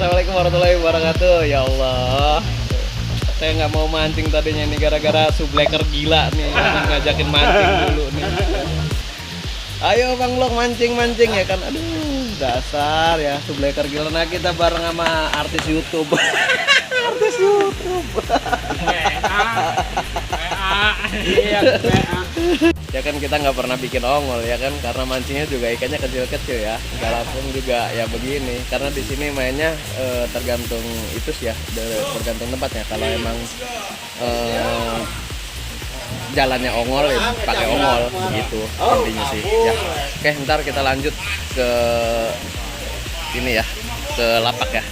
Assalamualaikum warahmatullahi wabarakatuh. Ya Allah, saya nggak mau mancing tadinya ini gara-gara subleker gila nih ngajakin mancing dulu nih. Ayo Bang Blok mancing ya kan. Aduh, dasar ya subleker gila. Nah, kita bareng sama artis YouTube. Artis YouTube. Iya, ya kan kita nggak pernah bikin ongol ya kan, karena mancingnya juga ikannya kecil-kecil ya. Galapung juga ya begini, karena di sini mainnya tergantung itu sih ya, tergantung tempatnya. Kalau emang jalannya ongol ya pakai ongol gitu intinya sih ya. Oke, ntar kita lanjut ke ini ya, ke lapak ya.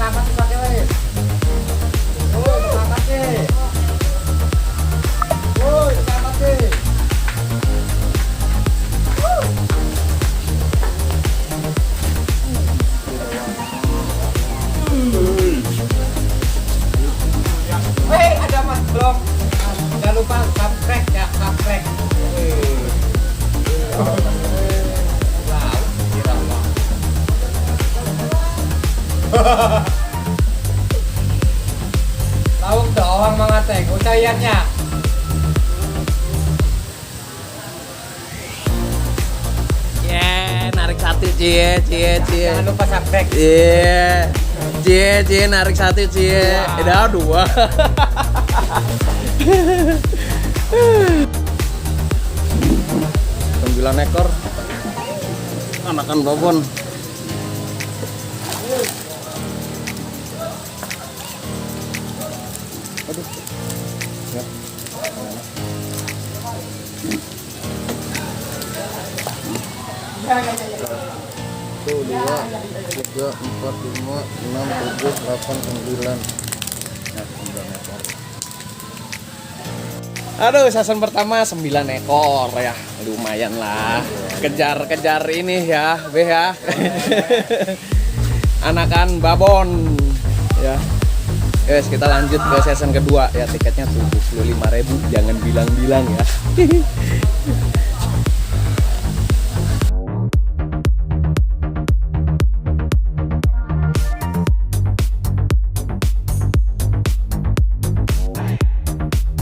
Ada mas blog. Jangan lupa subscribe ya, subscribe. Lawak doang Mang Atek, ucayannya. Narik satu cie. Jangan lupa subscribe. Cie narik satu cie. Udah dua. 9 ekor anakan babon. Aduh. Ya. Tuh 2, 3, 4, 5, 6, 7, 8, 9. Nah, 9 ekor. Aduh, season pertama 9 ekor ya. Lumayan lah. Kejar-kejar ini ya, Be ya. Anakan babon ya. Guys, kita lanjut ke season kedua ya. Tiketnya 75.000, jangan bilang-bilang ya.